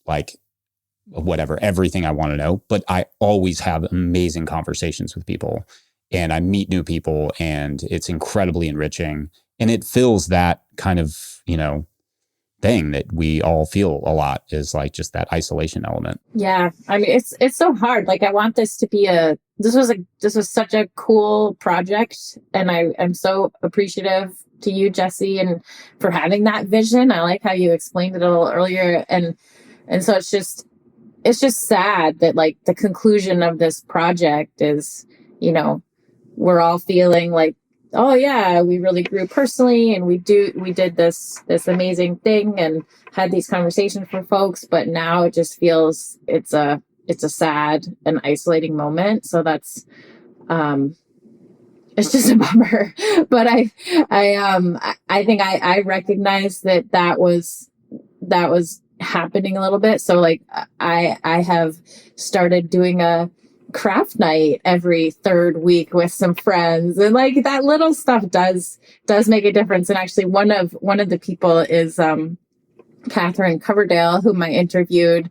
everything I want to know, but I always have amazing conversations with people, and I meet new people, and it's incredibly enriching. And it fills that kind of, thing that we all feel a lot, is just that isolation element. Yeah. It's so hard. I want this to be this was such a cool project. And I'm so appreciative to you, Jesse, and for having that vision. I like how you explained it a little earlier. And so it's just sad that the conclusion of this project is, we're all feeling oh yeah, we really grew personally, and we did this amazing thing and had these conversations for folks, but now it just feels it's a sad and isolating moment. So that's it's just a bummer. But I think I recognize that was happening a little bit. So like I have started doing a craft night every third week with some friends, and like that little stuff does make a difference. And actually one of the people is Catherine Coverdale, whom I interviewed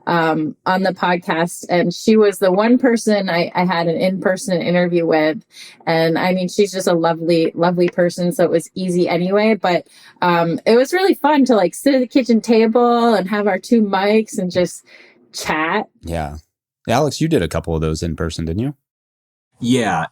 on the podcast, and she was the one person I had an in-person interview with. And I mean, she's just a lovely person, so it was easy anyway. But it was really fun to like sit at the kitchen table and have our 2 mics and just chat. Yeah. Alex, you did a couple of those in person, didn't you? Yeah.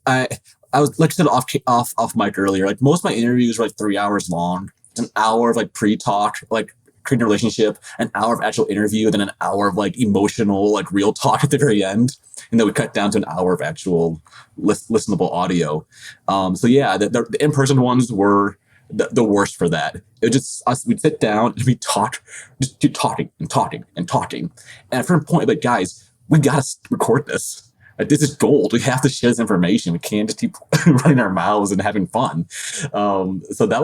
I was, like I said, off mic earlier, like most of my interviews were like 3 hours long. It's an hour of like pre-talk, like creating a relationship, an hour of actual interview, then an hour of like emotional, like real talk at the very end. And then we cut down to an hour of actual listenable audio. So yeah, the in-person ones were the worst for that. It was just us, we'd sit down and we'd talk, just keep talking and talking and talking. And at a certain point, like, guys, we got to record this. Like, this is gold. We have to share this information. We can't just keep running our mouths and having fun. So that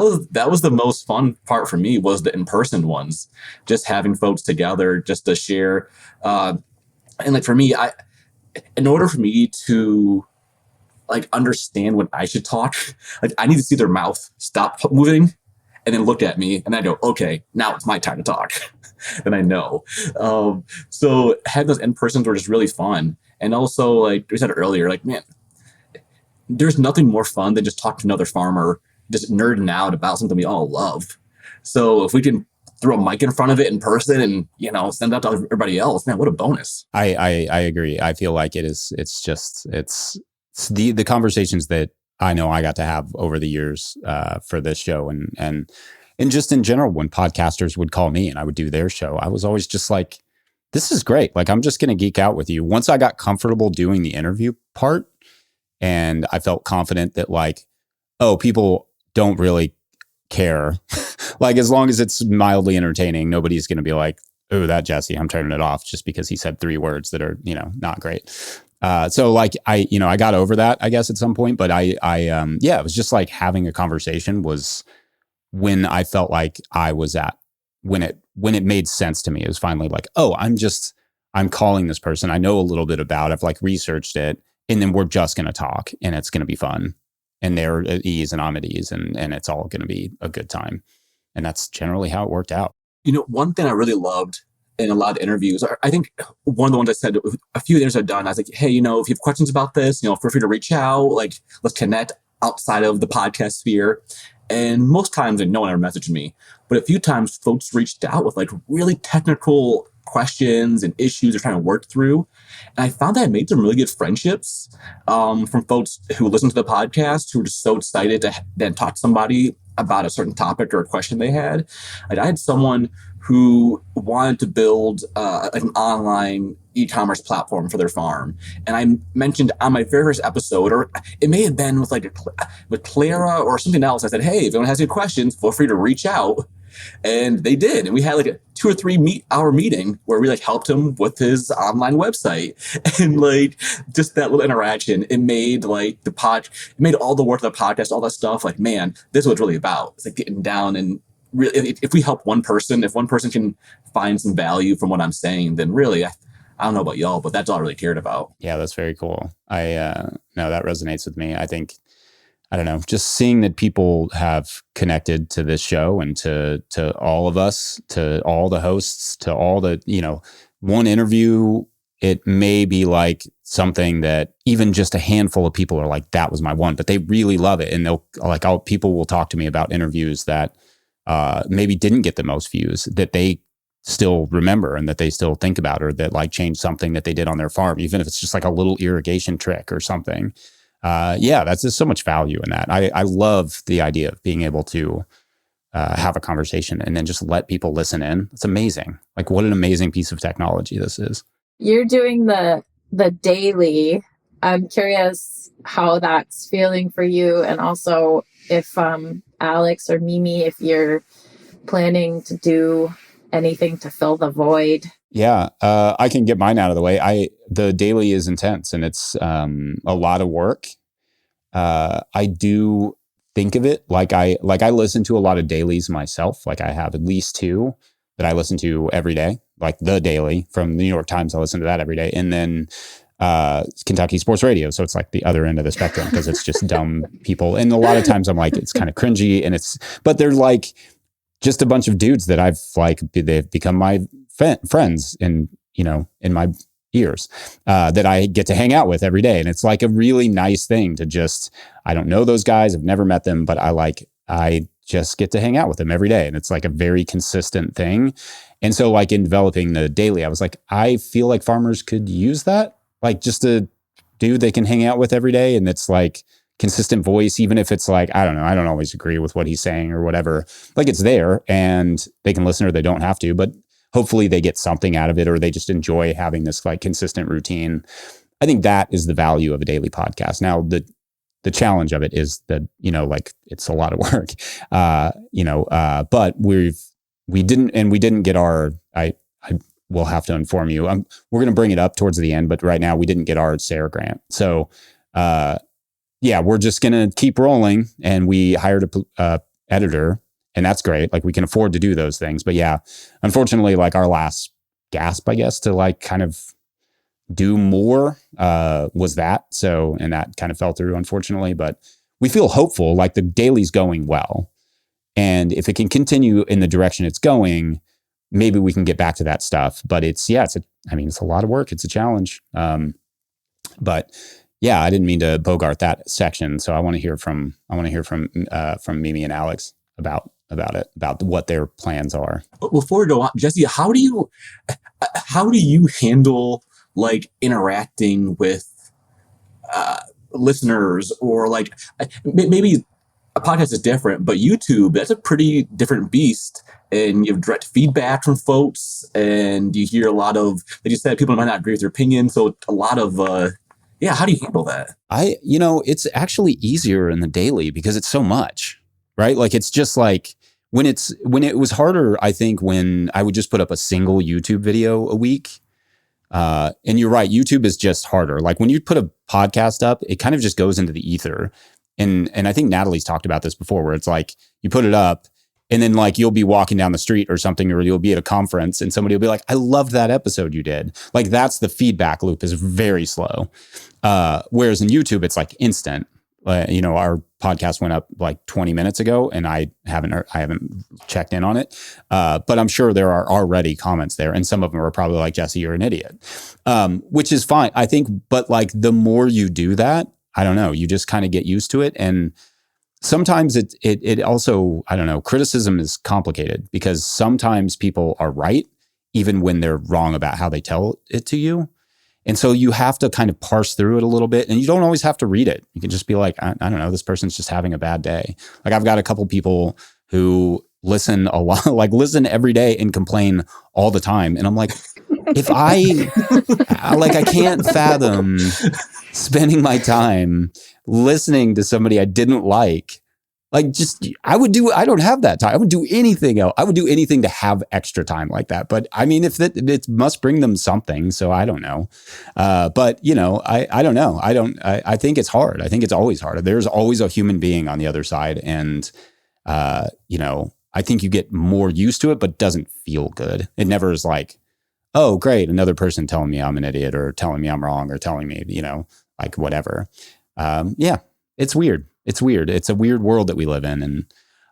was the most fun part for me, was the in-person ones, just having folks together just to share. And like for me, in order for me to like understand when I should talk, like I need to see their mouth stop moving and then look at me, and I go, okay, now it's my time to talk. Then I know. So having those in-persons were just really fun. And also, like we said earlier, like, man, there's nothing more fun than just talking to another farmer, just nerding out about something we all love. So if we can throw a mic in front of it in person and, you know, send it out to everybody else, man, what a bonus. I agree. I feel like it's the conversations that I know I got to have over the years for this show and just in general, when podcasters would call me and I would do their show, I was always just like, this is great. Like, I'm just going to geek out with you. Once I got comfortable doing the interview part and I felt confident that like, oh, people don't really care. Like, as long as it's mildly entertaining, nobody's going to be like, oh, that Jesse, I'm turning it off just because he said 3 words that are, you know, not great. So like I got over that, I guess, at some point, but it was just like having a conversation was when I felt like I was at, when it made sense to me. It was finally like, oh, I'm calling this person I know a little bit about. I've like researched it, and then we're just going to talk, and it's going to be fun, and they're at ease and I'm at ease, and it's all going to be a good time. And that's generally how it worked out. You know, one thing I really loved in a lot of interviews, I think one of the ones I said, a few interviews I've done, I was like, hey, you know, if you have questions about this, you know, feel free to reach out. Like, let's connect outside of the podcast sphere. And most times, no one ever messaged me, but a few times folks reached out with like really technical questions and issues they're trying to work through. And I found that I made some really good friendships from folks who listen to the podcast, who were just so excited to then talk to somebody about a certain topic or a question they had. Like, I had someone who wanted to build an online e-commerce platform for their farm. And I mentioned on my very first episode, or it may have been with Clara or something else, I said, hey, if anyone has any questions, feel free to reach out. And they did. And we had like a 2 or 3 hour meeting where we like helped him with his online website. And like just that little interaction, it made like it made all the work of the podcast, all that stuff. Like, man, this is what it's really about. It's like getting down and really, if we help one person, if one person can find some value from what I'm saying, then really, I don't know about y'all, but that's all I really cared about. Yeah, that's very cool. No, that resonates with me. I think, I don't know, just seeing that people have connected to this show and to all of us, to all the hosts, to all the, you know, one interview, it may be like something that even just a handful of people are like, that was my one, but they really love it. And they'll like, people will talk to me about interviews that maybe didn't get the most views, that they still remember and that they still think about, or that like changed something that they did on their farm, even if it's just like a little irrigation trick or something. That's just so much value in that. I love the idea of being able to have a conversation and then just let people listen in. It's amazing. Like, what an amazing piece of technology this is. You're doing the daily I'm curious how that's feeling for you, and also if Alex or Mimi, if you're planning to do anything to fill the void. Yeah, I can get mine out of the way. The daily is intense and it's a lot of work. I do think of it like I listen to a lot of dailies myself. Like I have at least two that I listen to every day, like the Daily from the New York Times. I listen to that every day, and then Kentucky Sports Radio. So it's like the other end of the spectrum because it's just dumb people. And a lot of times I'm like, it's kind of cringy, but they're like just a bunch of dudes that they've become my friends in my ears that I get to hang out with every day. And it's like a really nice thing to just, I don't know those guys, I've never met them, but I just get to hang out with them every day. And it's like a very consistent thing. And so like in developing the daily, I was like, I feel like farmers could use that, like just a dude they can hang out with every day. And it's like consistent voice, even if it's like, I don't know, I don't always agree with what he's saying or whatever, like it's there and they can listen or they don't have to, but hopefully they get something out of it or they just enjoy having this like consistent routine. I think that is the value of a daily podcast. Now, the challenge of it is that, like it's a lot of work, but we didn't get our, I will have to inform you. We're going to bring it up towards the end, but right now we didn't get our Sarah grant. So, we're just going to keep rolling, and we hired a editor, and that's great. Like we can afford to do those things, but yeah, unfortunately, like our last gasp, I guess, to like kind of do more was that. So, and that kind of fell through, unfortunately, but we feel hopeful, like the daily's going well. And if it can continue in the direction it's going, maybe we can get back to that stuff. But it's a lot of work. It's a challenge. But yeah, I didn't mean to bogart that section. So I want to hear from Mimi and Alex about it, about what their plans are. Before we go on, Jesse, how do you handle like interacting with listeners, or like maybe a podcast is different, but YouTube, that's a pretty different beast. And you have direct feedback from folks, and you hear a lot of, like you said, people might not agree with your opinion. So a lot of, how do you handle that? It's actually easier in the daily because it's so much, right? Like it's just like when it was harder, I think, when I would just put up a single YouTube video a week. And you're right, YouTube is just harder. Like when you put a podcast up, it kind of just goes into the ether. And I think Natalie's talked about this before, where it's like you put it up and then like you'll be walking down the street or something, or you'll be at a conference and somebody will be like, I loved that episode you did. Like that's the feedback loop is very slow. Whereas in YouTube, it's like instant. Our podcast went up like 20 minutes ago and I haven't checked in on it. But I'm sure there are already comments there. And some of them are probably like, Jesse, you're an idiot, which is fine, I think. But like the more you do that, I don't know, you just kind of get used to it. And sometimes it also, I don't know, criticism is complicated because sometimes people are right, even when they're wrong about how they tell it to you. And so you have to kind of parse through it a little bit, and you don't always have to read it. You can just be like, I don't know, this person's just having a bad day. Like I've got a couple people who listen a lot, like listen every day and complain all the time. And I'm like, if I can't fathom spending my time listening to somebody I didn't like I don't have that time. I would do anything else. I would do anything to have extra time like that. But I mean, if it must bring them something. So I don't know. But I don't know. I think it's hard. I think it's always hard. There's always a human being on the other side. And, I think you get more used to it, but doesn't feel good. It never is like, oh, great, another person telling me I'm an idiot or telling me I'm wrong or telling me, like whatever. It's weird. It's weird. It's a weird world that we live in. And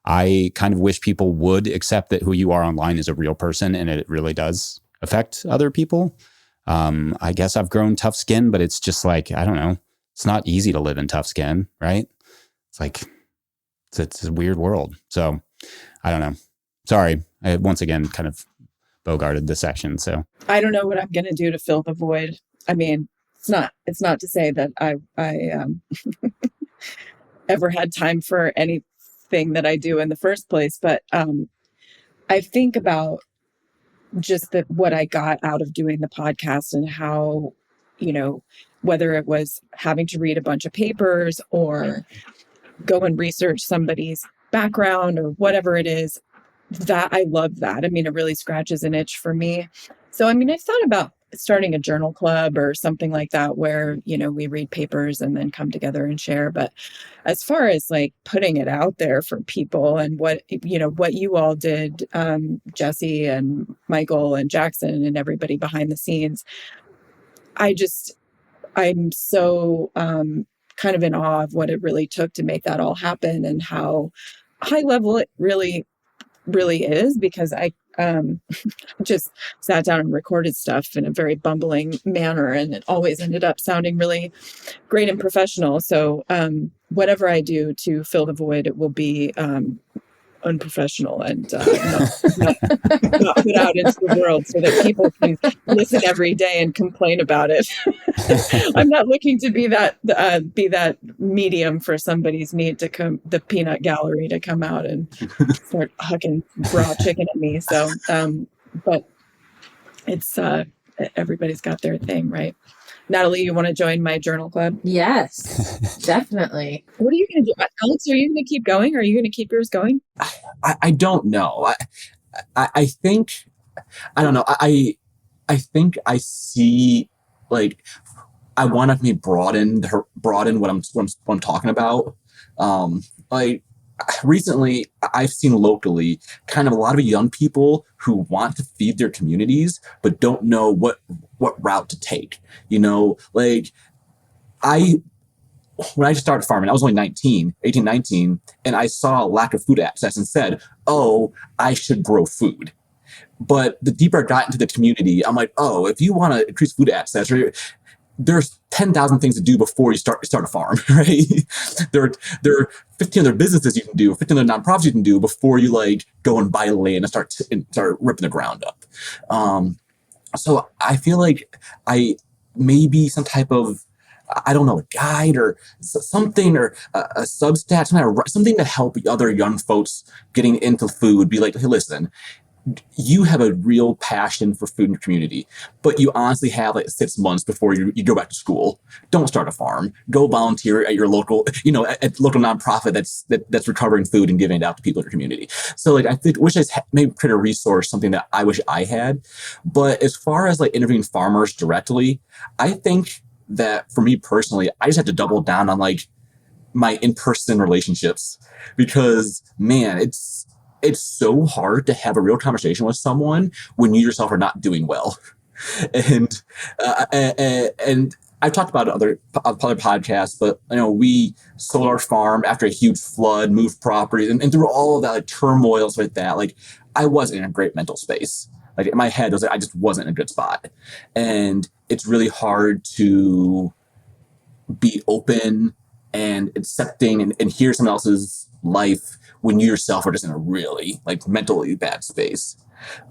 I kind of wish people would accept that who you are online is a real person and it really does affect other people. I guess I've grown tough skin, but it's just like, I don't know. It's not easy to live in tough skin, right? It's like, it's a weird world. So I don't know. Sorry. I once again kind of bogarted the section. So I don't know what I'm going to do to fill the void. I mean, it's not to say that I ever had time for anything that I do in the first place, but I think about just what I got out of doing the podcast and how whether it was having to read a bunch of papers or go and research somebody's background or whatever it is, that I love that. I mean, it really scratches an itch for me. So, I mean, I thought about starting a journal club or something like that where, we read papers and then come together and share. But as far as like putting it out there for people and what you all did, Jesse and Michael and Jackson and everybody behind the scenes, I'm so kind of in awe of what it really took to make that all happen and how high level it really, really is, because I just sat down and recorded stuff in a very bumbling manner, and it always ended up sounding really great and professional. So whatever I do to fill the void, it will be unprofessional and not put out into the world so that people can listen every day and complain about it. I'm not looking to be that medium for somebody's need to come, the peanut gallery, to come out and start hucking raw chicken at me. So, but it's everybody's got their thing, right? Natalie, you want to join my journal club? Yes, definitely. What are you going to do? Alex, are you going to keep going? Are you going to keep yours going? I don't know. I think, I don't know. I think I see, like, I want to maybe broaden what I'm talking about. Like, recently I've seen locally kind of a lot of young people who want to feed their communities but don't know what route to take. Like, when I started farming, I was only 18, 19, and I saw a lack of food access and said, oh, I should grow food. But the deeper I got into the community, I'm like, oh, if you want to increase food access, there's 10,000 things to do before you start a farm, right? There are 15 other businesses you can do, 15 other nonprofits you can do before you like go and buy land and start ripping the ground up. So I feel like maybe some type of, I don't know, a guide or something, or a Substack, something to help other young folks getting into food. Be like, hey, listen, you have a real passion for food in your community, but you honestly have like 6 months before you go back to school. Don't start a farm. Go volunteer at your local, at local nonprofit that's recovering food and giving it out to people in your community. So like, I wish I maybe create a resource, something that I wish I had. But as far as like interviewing farmers directly, I think that for me personally, I just have to double down on like my in-person relationships, because man, it's so hard to have a real conversation with someone when you yourself are not doing well. And I've talked about other podcasts, but we sold our farm after a huge flood, moved properties, and through all of that like turmoil, stuff like that, like I wasn't in a great mental space. Like in my head, I just wasn't in a good spot. And it's really hard to be open and accepting and hear someone else's life when you yourself are just in a really like mentally bad space.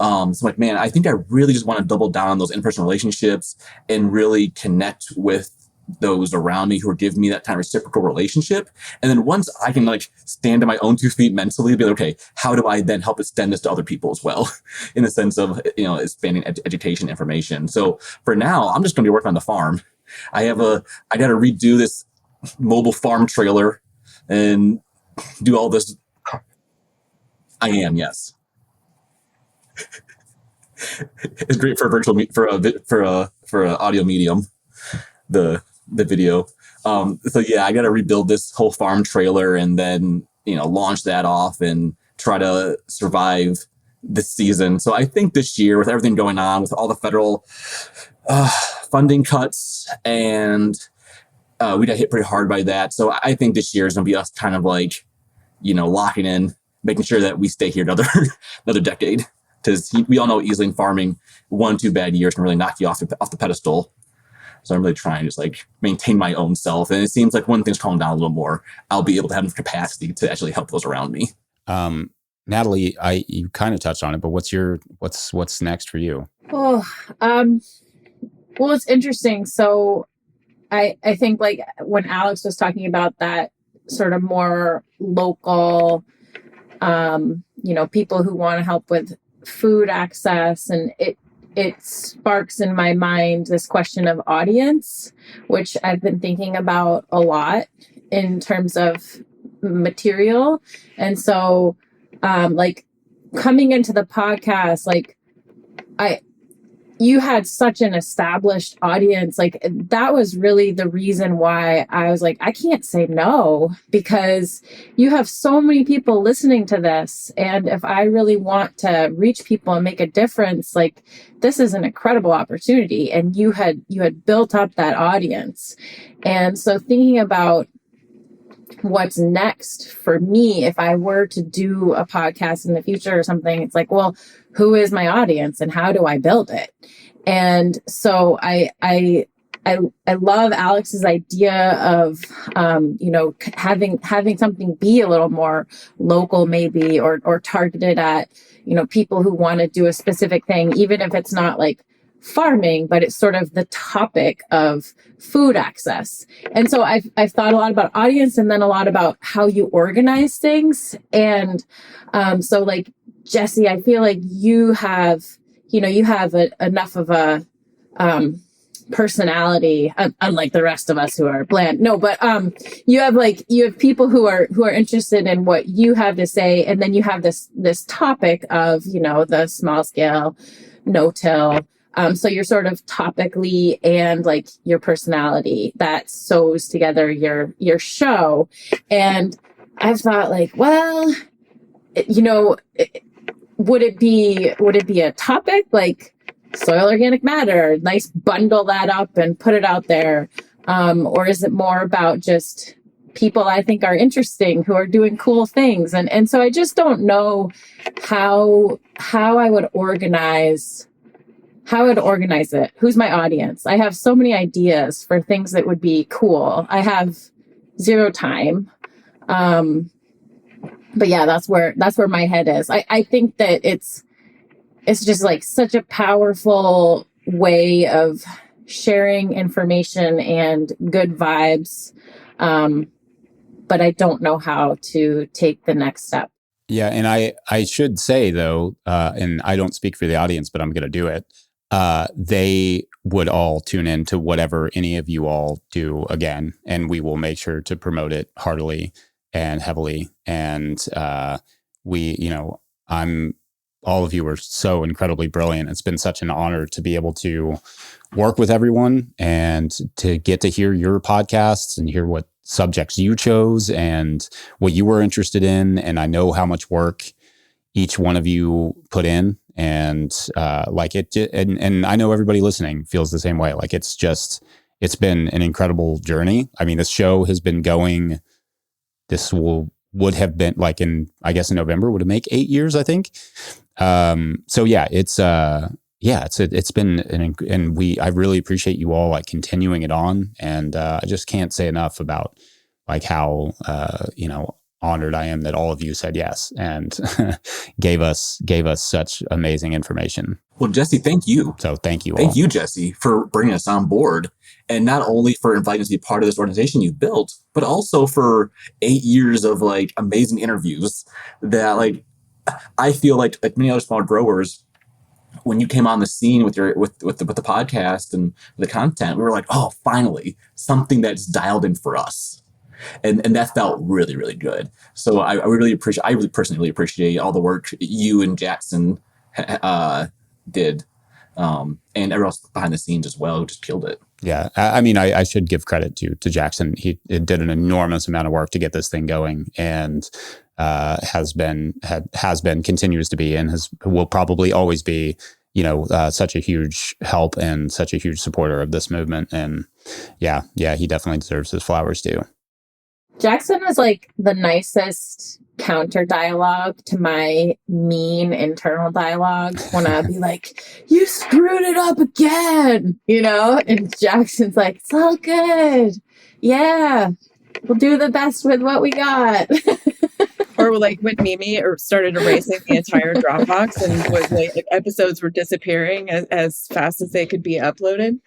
So I'm like, man, I think I really just want to double down on those in-person relationships and really connect with those around me who are giving me that kind of reciprocal relationship. And then once I can like stand on my own 2 feet mentally, be like, okay, how do I then help extend this to other people as well? In the sense of, expanding education information. So for now, I'm just going to be working on the farm. I got to redo this mobile farm trailer and do all this. I am, yes. It's great for for a audio medium, the video. So yeah, I got to rebuild this whole farm trailer and then launch that off and try to survive this season. So I think this year, with everything going on, with all the federal funding cuts, and we got hit pretty hard by that. So I think this year is going to be us kind of like, locking in, making sure that we stay here another decade. Because we all know easily in farming, 1-2 bad years can really knock you off the pedestal. So I'm really trying to just like maintain my own self. And it seems like when things calm down a little more, I'll be able to have enough capacity to actually help those around me. Natalie, you kind of touched on it, but what's next for you? Oh, well, it's interesting. So I think like when Alex was talking about that sort of more local, people who want to help with food access, and it sparks in my mind this question of audience, which I've been thinking about a lot in terms of material. And so, like coming into the podcast, like you had such an established audience. Like that was really the reason why I was like, I can't say no, because you have so many people listening to this. And if I really want to reach people and make a difference, like this is an incredible opportunity. And you had built up that audience. And so thinking about what's next for me, if I were to do a podcast in the future or something, it's like, well, who is my audience and how do I build it? And so I love Alex's idea of, having something be a little more local, maybe, or targeted at, people who want to do a specific thing, even if it's not like farming, but it's sort of the topic of food access. And so I've thought a lot about audience and then a lot about how you organize things. And so like Jesse, I feel like you have enough of a personality, unlike the rest of us who are bland. No, but you have people who are interested in what you have to say, and then you have this topic of the small scale no-till. So you're sort of topically and like your personality that sews together your show. And I've thought like, well, would it be a topic like soil organic matter, nice bundle that up and put it out there? Or is it more about just people I think are interesting who are doing cool things? And so I just don't know how I would organize it. Who's my audience? I have so many ideas for things that would be cool. I have zero time. But yeah, that's where my head is. I think that it's just like such a powerful way of sharing information and good vibes. But I don't know how to take the next step. Yeah. And I should say though, and I don't speak for the audience, but I'm going to do it. They would all tune in to whatever any of you all do again, and we will make sure to promote it heartily and heavily. And all of you are so incredibly brilliant. It's been such an honor to be able to work with everyone and to get to hear your podcasts and hear what subjects you chose and what you were interested in. And I know how much work each one of you put in. And and I know everybody listening feels the same way. Like it's been an incredible journey. I mean, this show has been going, would have been like in November would have make 8 years, I think. So yeah, it's been I really appreciate you all like continuing it on. And, I just can't say enough about like how, honored I am that all of you said yes and gave us such amazing information. Well, Jesse, thank you. So thank you all. Thank you, Jesse, for bringing us on board, and not only for inviting us to be part of this organization you built, but also for 8 years of like amazing interviews that like I feel like many other small growers, when you came on the scene with the podcast and the content, we were like, oh, finally something that's dialed in for us. And that felt really, really good. So I really personally appreciate all the work you and Jackson did, and everyone else behind the scenes as well, who just killed it. Yeah, I mean, I should give credit to Jackson. He did an enormous amount of work to get this thing going, and has been, continues to be, and will probably always be, such a huge help and such a huge supporter of this movement. And yeah, he definitely deserves his flowers too. Jackson was like the nicest counter dialogue to my mean internal dialogue when I'd be like, you screwed it up again, and Jackson's like, it's all good. Yeah, we'll do the best with what we got. Or like when Mimi started erasing the entire Dropbox and was like episodes were disappearing as fast as they could be uploaded.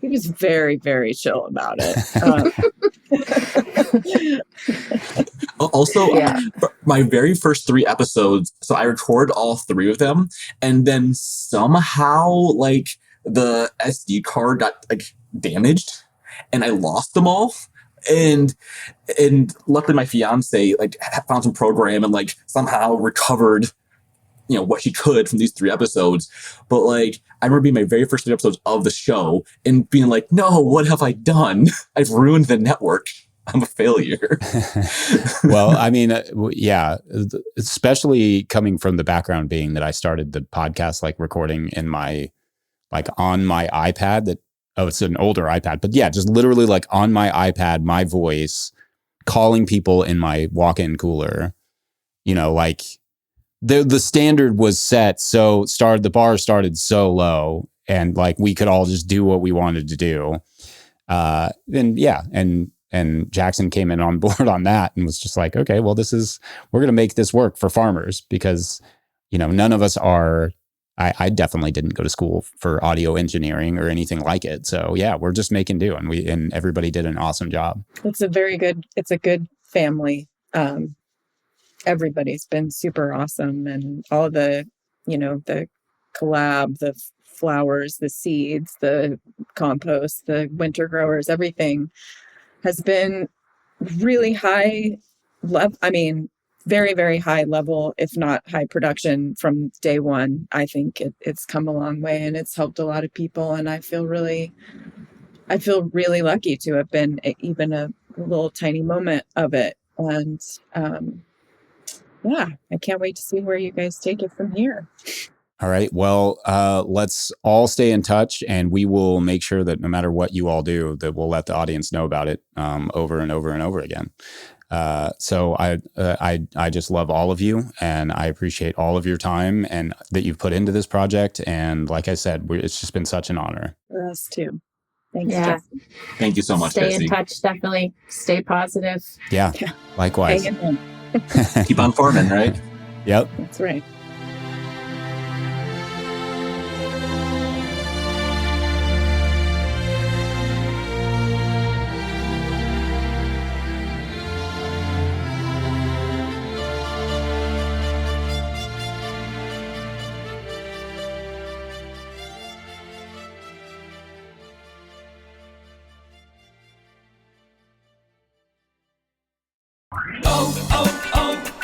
He was very, very chill about it. Also, Yeah. my very first 3 episodes, so I recorded all 3 of them, and then somehow like the SD card got like damaged, and I lost them all. And luckily my fiance like found some program and like somehow recovered what she could from these 3 episodes. But like I remember being my very first 3 episodes of the show and being like, no, what have I done? I've ruined the network. I'm a failure. Well, I mean, yeah, especially coming from the background being that I started the podcast like recording in my like on my iPad it's an older iPad, but yeah, just literally like on my iPad, my voice calling people in my walk-in cooler, like the standard was set. So the bar started so low and like we could all just do what we wanted to do. And Jackson came in on board on that and was just like, okay, well, we're going to make this work for farmers because, none of us are, I definitely didn't go to school for audio engineering or anything like it. So yeah, we're just making do and everybody did an awesome job. It's a good family. Everybody's been super awesome, and all the collab, the flowers, the seeds, the compost, the winter growers, everything has been really high level. I mean, very, very high level, if not high production from day one. I think it's come a long way and it's helped a lot of people. And I feel really lucky to have been even a little tiny moment of it. And yeah, I can't wait to see where you guys take it from here. All right. Well, let's all stay in touch, and we will make sure that no matter what you all do, that we'll let the audience know about it over and over and over again. So I just love all of you, and I appreciate all of your time and that you've put into this project. And like I said, it's just been such an honor. For us too. Thanks. Yeah. Jesse. Thank you so much, Stay Jesse. in touch, definitely. Stay positive. Yeah. Likewise. Hang in Keep on farming, right? Yep. That's right.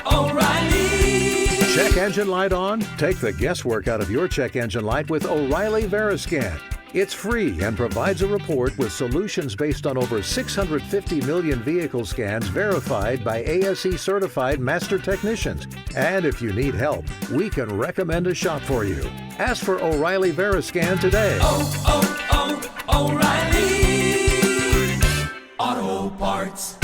O'Reilly. Check engine light on? Take the guesswork out of your check engine light with O'Reilly Veriscan. It's free and provides a report with solutions based on over 650 million vehicle scans verified by ASE certified master technicians. And if you need help, we can recommend a shop for you. Ask for O'Reilly Veriscan today. O'Reilly Auto Parts.